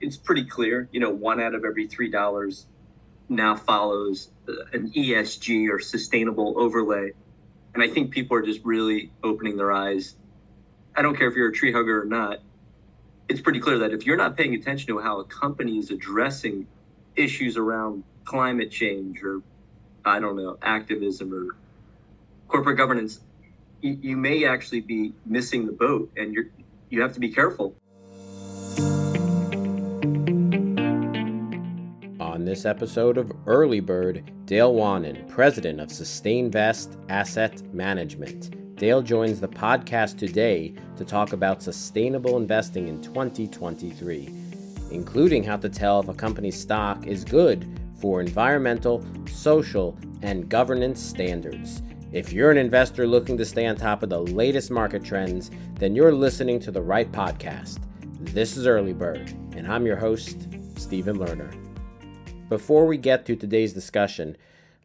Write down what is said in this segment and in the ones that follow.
it's pretty clear. One out of every $3 now follows an ESG or sustainable overlay. And I think people are just really opening their eyes. I don't care if you're a tree hugger or not. It's pretty clear that if you're not paying attention to how a company is addressing issues around climate change or, I don't know, activism or corporate governance, you may actually be missing the boat, and you have to be careful. On this episode of Early Bird, Dale Wannen, president of Sustainvest Asset Management. Dale joins the podcast today to talk about sustainable investing in 2023, including how to tell if a company's stock is good for environmental, social, and governance standards. If you're an investor looking to stay on top of the latest market trends, then you're listening to the right podcast. This is Early Bird, and I'm your host, Stephen Lerner. Before we get to today's discussion,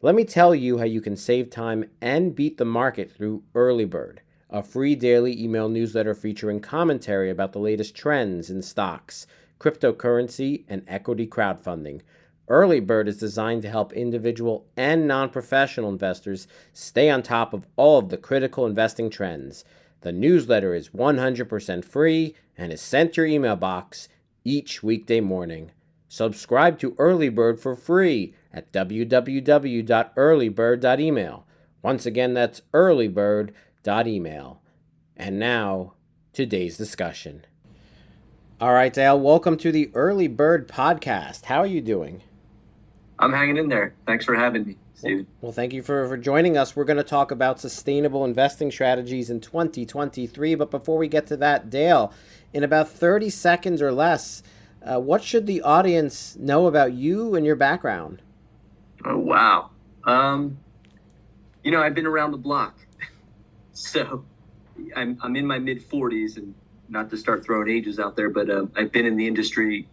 let me tell you how you can save time and beat the market through Early Bird, a free daily email newsletter featuring commentary about the latest trends in stocks, cryptocurrency, and equity crowdfunding. Early Bird is designed to help individual and non-professional investors stay on top of all of the critical investing trends. The newsletter is 100% free and is sent to your email box each weekday morning. Subscribe to Early Bird for free at www.earlybird.email. Once again, that's earlybird.email. And now, today's discussion. All right, Dale, welcome to the Early Bird podcast. How are you doing? I'm hanging in there. Thanks for having me, Stephen. Well, thank you for joining us. We're going to talk about sustainable investing strategies in 2023. But before we get to that, Dale, in about 30 seconds or less, what should the audience know about you and your background? Oh, wow. I've been around the block. So I'm in my mid-40s, and not to start throwing ages out there, but I've been in the industry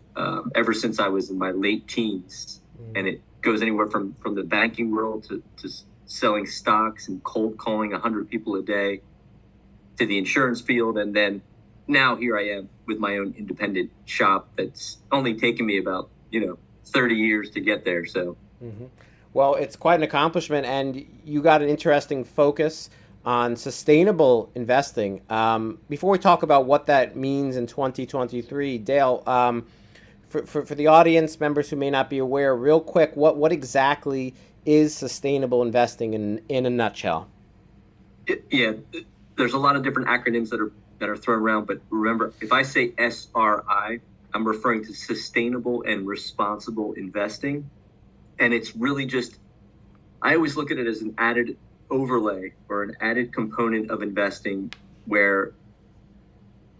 ever since I was in my late teens. And it goes anywhere from the banking world to selling stocks and cold calling 100 people a day to the insurance field. And then now here I am with my own independent shop that's only taken me about, 30 years to get there. So, Well, it's quite an accomplishment, and you got an interesting focus on sustainable investing. Before we talk about what that means in 2023, Dale, for the audience members who may not be aware, real quick, what exactly is sustainable investing in a nutshell? Yeah, there's a lot of different acronyms that are thrown around, but remember, if I say SRI, I'm referring to sustainable and responsible investing. And it's really just, I always look at it as an added overlay or an added component of investing, where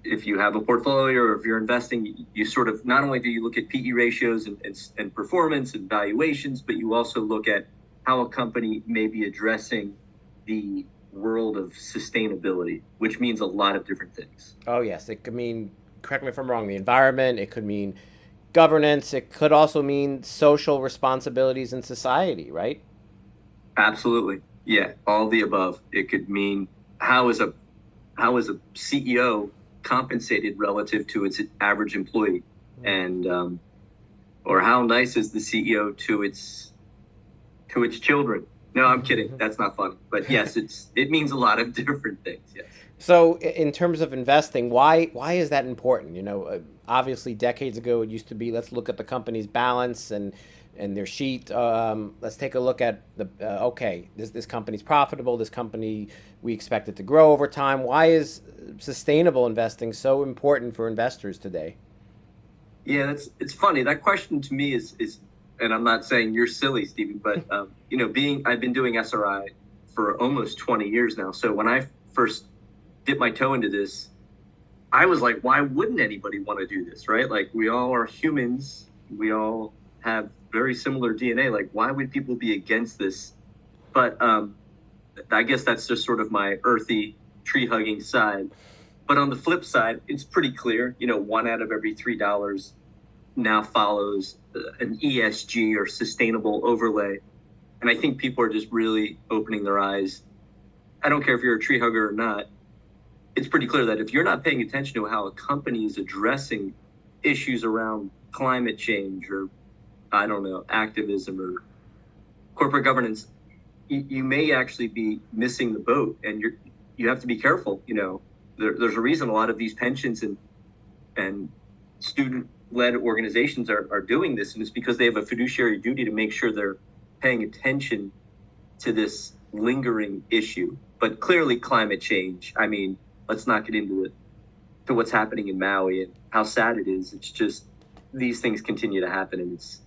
if you have a portfolio or if you're investing, you sort of, not only do you look at PE ratios and performance and valuations, but you also look at how a company may be addressing the world of sustainability, which means a lot of different things. Oh, yes. It could mean, correct me if I'm wrong, the environment. It could mean governance. It could also mean social responsibilities in society, right? Absolutely. Yeah, all the above. It could mean how is a CEO compensated relative to its average employee, and or how nice is the CEO to its children. No, I'm kidding. That's not funny. But yes, it means a lot of different things. Yes. So in terms of investing, why is that important? Obviously decades ago, it used to be, let's look at the company's balance and their sheet. Let's take a look at this company's profitable. This company, we expect it to grow over time. Why is sustainable investing so important for investors today? Yeah, it's funny. That question to me is, and I'm not saying you're silly, Stephen, but I've been doing SRI for almost 20 years now. So when I first dipped my toe into this, I was like, why wouldn't anybody want to do this, right? Like, we all are humans. We all have very similar DNA. Like, why would people be against this? But I guess that's just sort of my earthy tree hugging side. But on the flip side, it's pretty clear, one out of every $3 now follows an ESG or sustainable overlay. And I think people are just really opening their eyes. I don't care if you're a tree hugger or not. It's pretty clear that if you're not paying attention to how a company is addressing issues around climate change or, I don't know, activism or corporate governance, you may actually be missing the boat, and you have to be careful. There's a reason a lot of these pensions and student-led organizations are doing this, and it's because they have a fiduciary duty to make sure they're paying attention to this lingering issue. But clearly, climate change. I mean, let's not get into it to what's happening in Maui and how sad it is. It's just these things continue to happen, and it's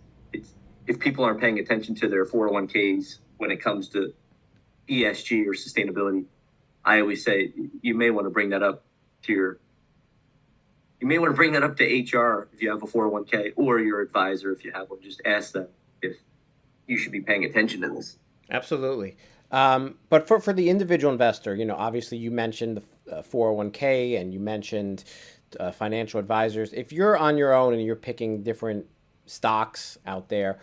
if people aren't paying attention to their 401ks when it comes to ESG or sustainability, I always say you may want to bring that up to HR if you have a 401k, or your advisor if you have one. Just ask them if you should be paying attention to this. Absolutely. But for the individual investor, obviously you mentioned the 401k and you mentioned financial advisors. If you're on your own and you're picking different stocks out there,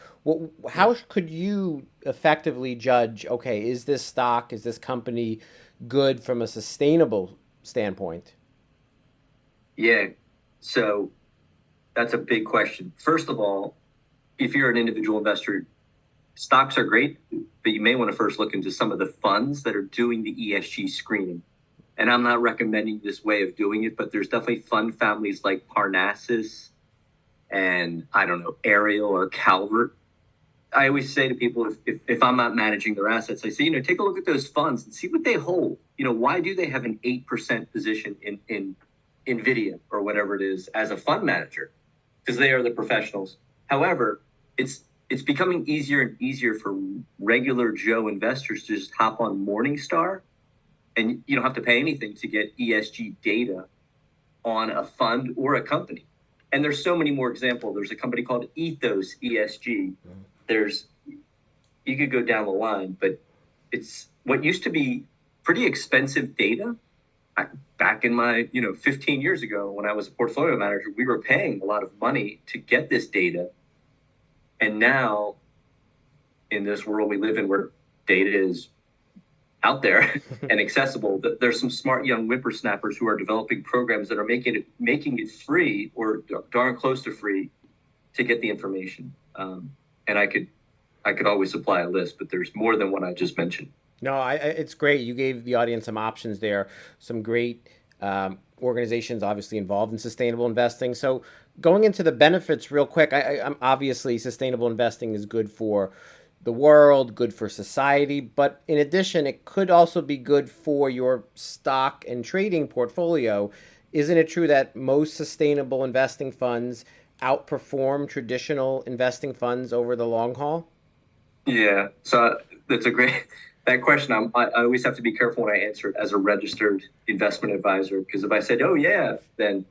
how could you effectively judge, okay, is this company good from a sustainable standpoint? Yeah, so that's a big question. First of all, if you're an individual investor, stocks are great, but you may want to first look into some of the funds that are doing the ESG screening. And I'm not recommending this way of doing it, but there's definitely fund families like Parnassus and, I don't know, Ariel or Calvert. I always say to people, if I'm not managing their assets, I say, take a look at those funds and see what they hold. Why do they have an 8% position in NVIDIA or whatever it is as a fund manager? Because they are the professionals. However, it's becoming easier and easier for regular Joe investors to just hop on Morningstar, and you don't have to pay anything to get ESG data on a fund or a company. And there's so many more examples. There's a company called Ethos ESG. You could go down the line, but it's what used to be pretty expensive data. Back in my, 15 years ago when I was a portfolio manager, we were paying a lot of money to get this data. And now in this world we live in where data is out there and accessible, there's some smart young whippersnappers who are developing programs that are making it free or darn close to free to get the information. And I could always supply a list, but there's more than what I just mentioned. No, it's great. You gave the audience some options there, some great organizations obviously involved in sustainable investing. So going into the benefits real quick, I'm obviously sustainable investing is good for the world, good for society, but in addition, it could also be good for your stock and trading portfolio. Isn't it true that most sustainable investing funds outperform traditional investing funds over the long haul? Yeah, so that's that question. I always have to be careful when I answer it as a registered investment advisor, because if I said, oh yeah, then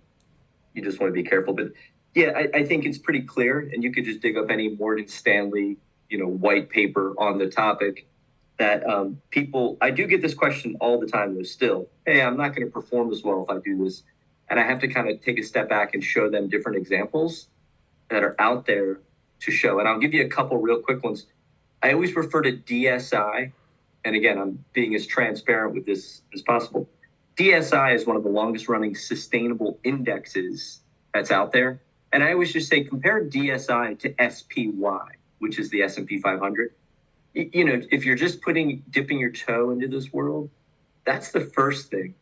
you just want to be careful. But yeah, I think it's pretty clear, and you could just dig up any Morgan Stanley, white paper on the topic that I do get this question all the time though still, hey, I'm not going to perform as well if I do this. And I have to kind of take a step back and show them different examples that are out there to show. And I'll give you a couple real quick ones. I always refer to DSI. And again, I'm being as transparent with this as possible. DSI is one of the longest running sustainable indexes that's out there. And I always just say, compare DSI to SPY, which is the S&P 500. If you're just dipping your toe into this world, that's the first thing.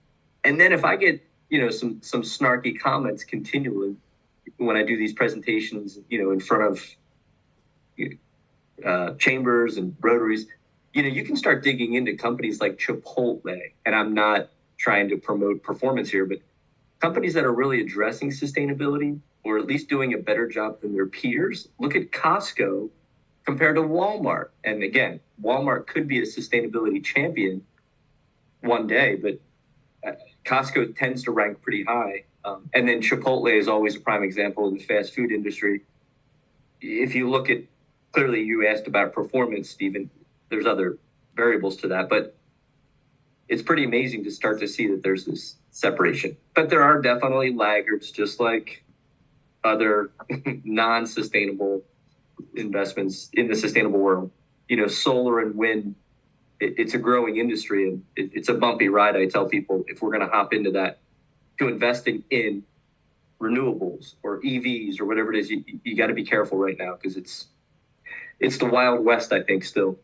And then if I get, some snarky comments continually when I do these presentations, in front of chambers and rotaries, you can start digging into companies like Chipotle. And I'm not trying to promote performance here, but companies that are really addressing sustainability or at least doing a better job than their peers. Look at Costco compared to Walmart. And again, Walmart could be a sustainability champion one day, but Costco tends to rank pretty high. And then Chipotle is always a prime example in the fast food industry. If you look at, clearly you asked about performance, Stephen, there's other variables to that, but it's pretty amazing to start to see that there's this separation. But there are definitely laggards, just like other non-sustainable investments in the sustainable world. Solar and wind, it's a growing industry, and it's a bumpy ride. I tell people, if we're going to hop into that, to investing in renewables or EVs or whatever it is, you got to be careful right now because it's the Wild West, I think, still.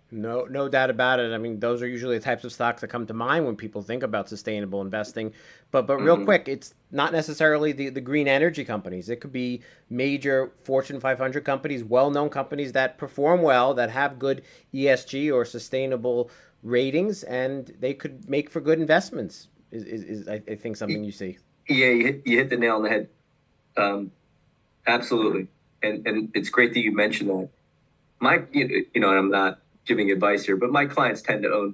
No doubt about it. I mean, those are usually the types of stocks that come to mind when people think about sustainable investing. But real quick, it's not necessarily the green energy companies. It could be major Fortune 500 companies, well-known companies that perform well, that have good ESG or sustainable ratings, and they could make for good investments. I think something you see. Yeah, you hit the nail on the head. Absolutely, and it's great that you mentioned that. And I'm not giving advice here, but my clients tend to own,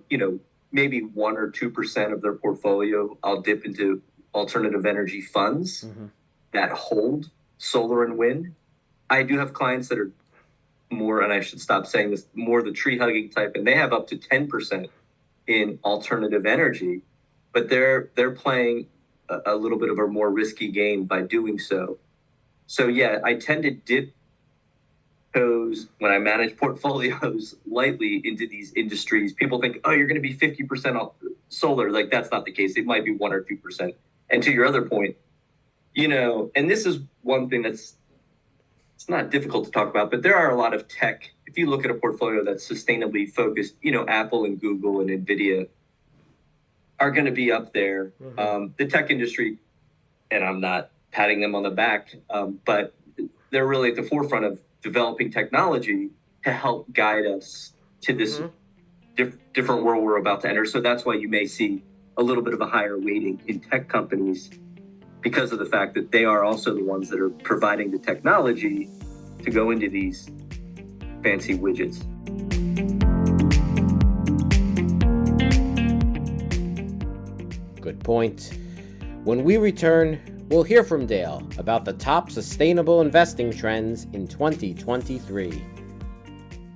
maybe 1 or 2% of their portfolio. I'll dip into alternative energy funds that hold solar and wind. I do have clients that are more, and I should stop saying this, more the tree hugging type, and they have up to 10% in alternative energy, but they're playing a little bit of a more risky game by doing so. So yeah, I tend to dip toes when I manage portfolios lightly into these industries. People think, oh, you're going to be 50% off solar. Like that's not the case. It might be 1 or 2%. And to your other point, and this is one thing it's not difficult to talk about, but there are a lot of tech. If you look at a portfolio that's sustainably focused, Apple and Google and NVIDIA are going to be up there. The tech industry, and I'm not patting them on the back, but they're really at the forefront of developing technology to help guide us to this different world we're about to enter. So that's why you may see a little bit of a higher weighting in tech companies because of the fact that they are also the ones that are providing the technology to go into these fancy widgets. Good point. When we return, we'll hear from Dale about the top sustainable investing trends in 2023.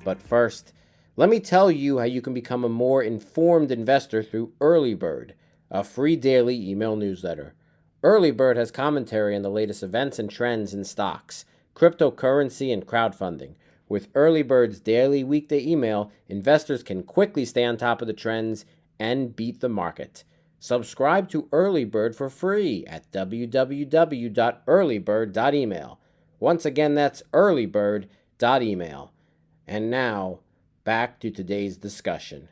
But first, let me tell you how you can become a more informed investor through Early Bird, a free daily email newsletter. Early Bird has commentary on the latest events and trends in stocks, cryptocurrency, and crowdfunding. With Early Bird's daily weekday email, investors can quickly stay on top of the trends and beat the market. Subscribe to Early Bird for free at www.earlybird.email. Once again, that's earlybird.email. And now, back to today's discussion.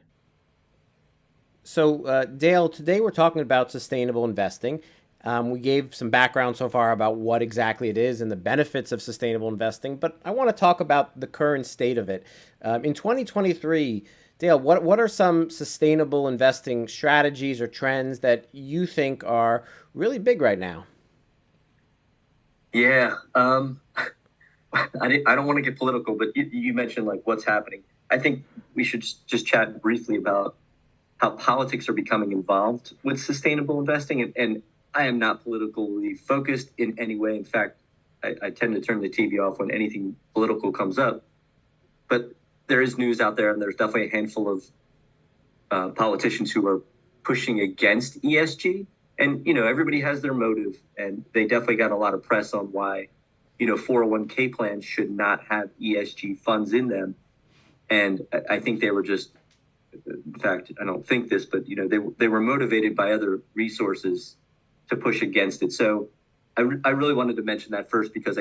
So, Dale, today we're talking about sustainable investing. We gave some background so far about what exactly it is and the benefits of sustainable investing, but I want to talk about the current state of it. In 2023, Dale, what are some sustainable investing strategies or trends that you think are really big right now? Yeah, I don't want to get political, but you mentioned like what's happening. I think we should just chat briefly about how politics are becoming involved with sustainable investing. And I am not politically focused in any way. In fact, I tend to turn the TV off when anything political comes up. But there is news out there, and there's definitely a handful of politicians who are pushing against ESG. And, everybody has their motive, and they definitely got a lot of press on why, 401k plans should not have ESG funds in them. And I think they were just, in fact, I don't think this, but, they were motivated by other resources to push against it. So I really wanted to mention that first because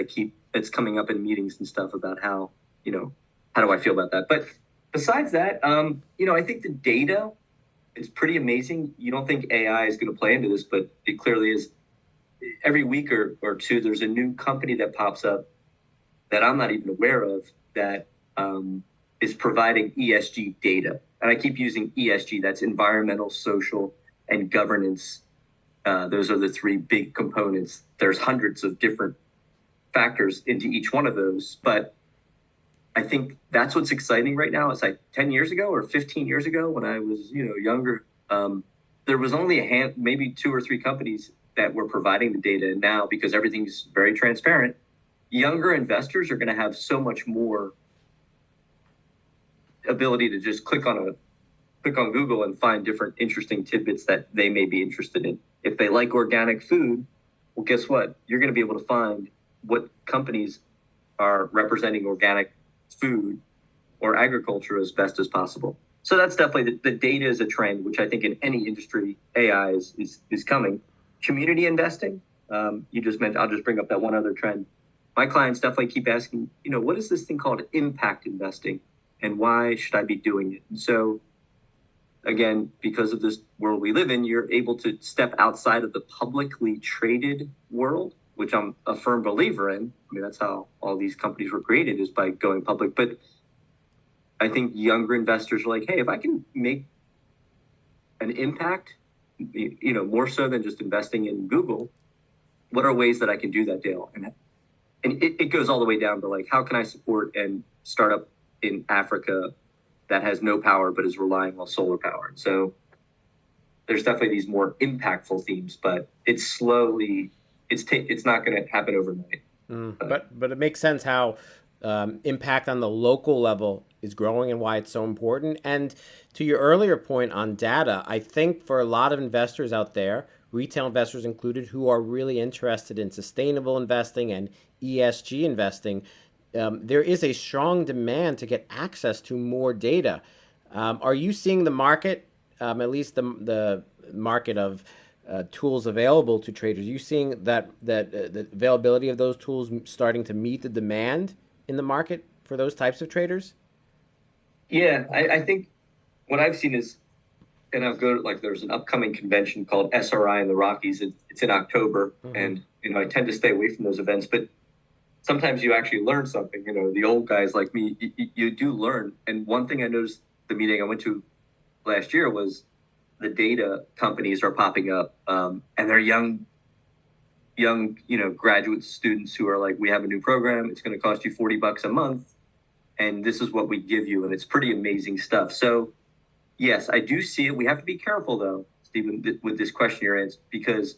it's coming up in meetings and stuff about how do I feel about that? But besides that, I think the data is pretty amazing. You don't think AI is going to play into this, but it clearly is. Every week or two, there's a new company that pops up that I'm not even aware of that is providing ESG data. And I keep using ESG, that's environmental, social, and governance. Those are the three big components. There's hundreds of different factors into each one of those, but I think that's what's exciting right now. It's like 10 years ago or 15 years ago when I was, younger, there was only maybe 2 or 3 companies that were providing the data. And now, because everything's very transparent, younger investors are going to have so much more ability to just click on Google and find different interesting tidbits that they may be interested in. If they like organic food, well, guess what? You're going to be able to find what companies are representing organic food or agriculture as best as possible. So that's definitely the data is a trend, which I think in any industry, AI is coming. Community investing, you just mentioned, I'll just bring up that one other trend. My clients definitely keep asking, what is this thing called impact investing, and why should I be doing it? And so, again, because of this world we live in, you're able to step outside of the publicly traded world, which I'm a firm believer in. I mean, that's how all these companies were created, is by going public. But I think younger investors are like, hey, if I can make an impact, more so than just investing in Google, what are ways that I can do that, Dale? And it goes all the way down to like, how can I support and start up in Africa that has no power but is relying on solar power? So there's definitely these more impactful themes, but it's slowly, it's not going to happen overnight. But it makes sense how impact on the local level is growing and why it's so important. And to your earlier point on data, I think for a lot of investors out there, retail investors included, who are really interested in sustainable investing and ESG investing, there is a strong demand to get access to more data. Are you seeing the market, at least the market of tools available to traders, are you seeing that the availability of those tools starting to meet the demand in the market for those types of traders? Yeah, I think what I've seen is, and I'll go to, like, there's an upcoming convention called SRI in the Rockies. It's in October, and I tend to stay away from those events, but sometimes you actually learn something. The old guys like me, you do learn. And one thing I noticed the meeting I went to last year was the data companies are popping up, and they're young, graduate students who are like, we have a new program. It's going to cost you $40 a month, and this is what we give you, and it's pretty amazing stuff. So, yes, I do see it. We have to be careful, though, Stephen, with this question you're answering, because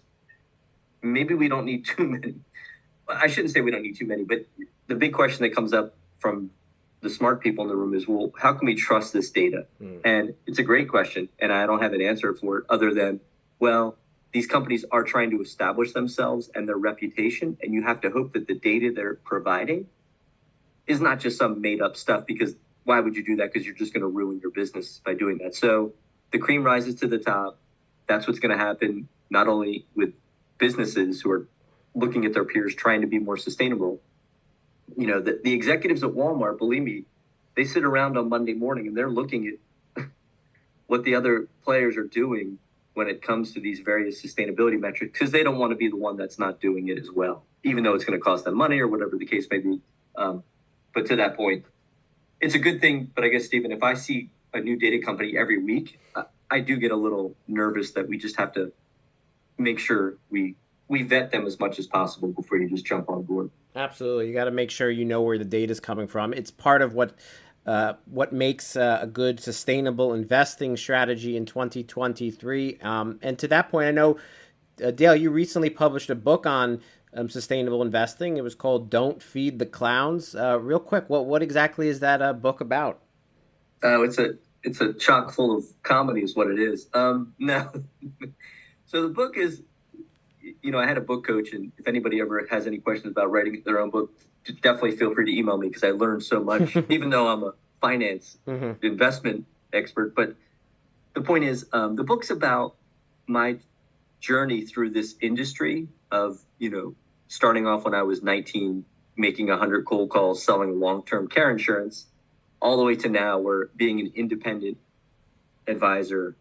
maybe we don't need too many. I shouldn't say we don't need too many, but the big question that comes up from the smart people in the room is, well, how can we trust this data? And it's a great question, and I don't have an answer for it other than, well, these companies are trying to establish themselves and their reputation, and you have to hope that the data they're providing is not just some made-up stuff, because why would you do that? Because you're just going to ruin your business by doing that. So the cream rises to the top. That's what's going to happen, not only with businesses who are looking at their peers trying to be more sustainable. The executives at Walmart, believe me, they sit around on Monday morning and they're looking at what the other players are doing when it comes to these various sustainability metrics, because they don't want to be the one that's not doing it as well, even though it's going to cost them money or whatever the case may be. But to that point, it's a good thing. But I guess, Stephen, if I see a new data company every week, I do get a little nervous that we just have to make sure we vet them as much as possible before you just jump on board. Absolutely. You got to make sure you know where the data is coming from. It's part of what makes a good sustainable investing strategy in 2023. And to that point, I know, Dale, you recently published a book on sustainable investing. It was called Don't Feed the Clowns. Real quick, what exactly is that book about? It's a chock full of comedy is what it is. No. So the book is, I had a book coach, and if anybody ever has any questions about writing their own book, definitely feel free to email me, because I learned so much, even though I'm a finance investment expert. But the point is, the book's about my journey through this industry of, starting off when I was 19, making 100 cold calls, selling long-term care insurance, all the way to now, where being an independent advisor,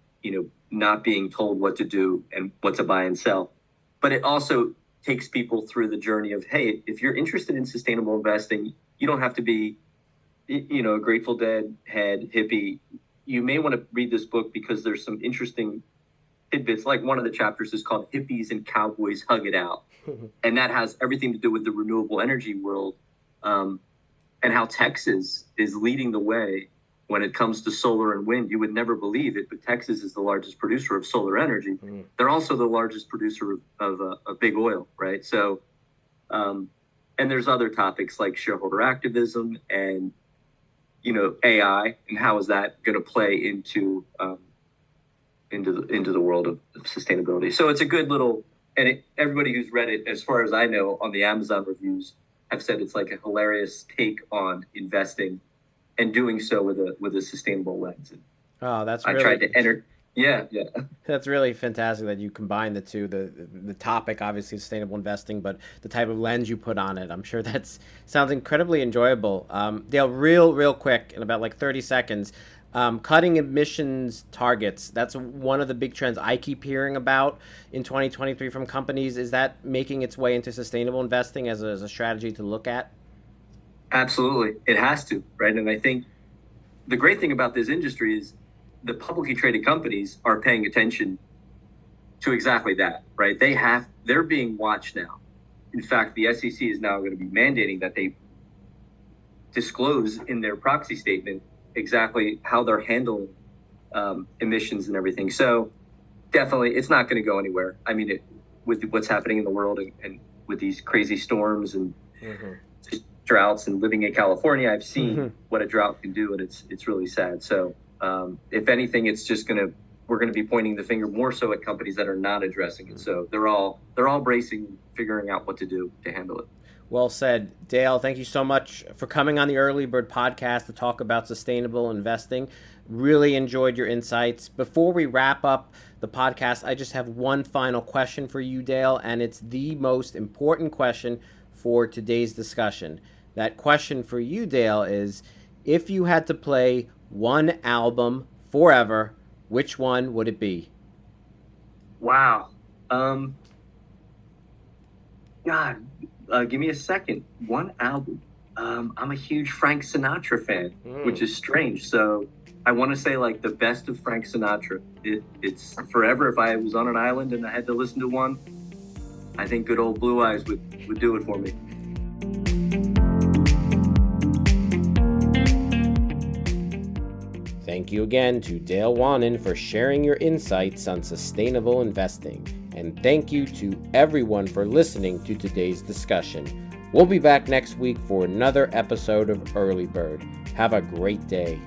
not being told what to do and what to buy and sell. But it also takes people through the journey of, hey, if you're interested in sustainable investing, you don't have to be, a Grateful Dead head hippie. You may want to read this book because there's some interesting tidbits. Like, one of the chapters is called Hippies and Cowboys Hug It Out. And that has everything to do with the renewable energy world, and how Texas is leading the way when it comes to solar and wind. You would never believe it, but Texas is the largest producer of solar energy. They're also the largest producer of big oil, right? So, and there's other topics like shareholder activism and, AI, and how is that going to play into the world of sustainability. So it's a good little, and everybody who's read it, as far as I know, on the Amazon reviews, have said it's like a hilarious take on investing, and doing so with a sustainable lens. Oh, that's I really... tried to Yeah, yeah. That's really fantastic that you combine the two, the topic, obviously sustainable investing, but the type of lens you put on it. I'm sure that sounds incredibly enjoyable. Dale, real quick, in about like 30 seconds, cutting emissions targets. That's one of the big trends I keep hearing about in 2023 from companies. Is that making its way into sustainable investing as a strategy to look at? Absolutely. It has to, right? And I think the great thing about this industry is the publicly traded companies are paying attention to exactly that, right? They're being watched now. In fact, the SEC is now going to be mandating that they disclose in their proxy statement exactly how they're handling emissions and everything. So definitely, it's not going to go anywhere. I mean, with what's happening in the world and with these crazy storms and droughts and living in California, I've seen what a drought can do, and it's really sad. So if anything, we're going to be pointing the finger more so at companies that are not addressing it. So they're all bracing, figuring out what to do to handle it. Well said. Dale, thank you so much for coming on the Early Bird podcast to talk about sustainable investing. Really enjoyed your insights. Before we wrap up the podcast, I just have one final question for you, Dale, and it's the most important question for today's discussion. That question for you, Dale, is if you had to play one album forever, which one would it be? Wow. God, give me a second. One album. I'm a huge Frank Sinatra fan, which is strange. So I want to say like the best of Frank Sinatra. It's forever. If I was on an island and I had to listen to one, I think good old Blue Eyes would do it for me. Thank you again to Dale Wannen for sharing your insights on sustainable investing. And thank you to everyone for listening to today's discussion. We'll be back next week for another episode of Early Bird. Have a great day.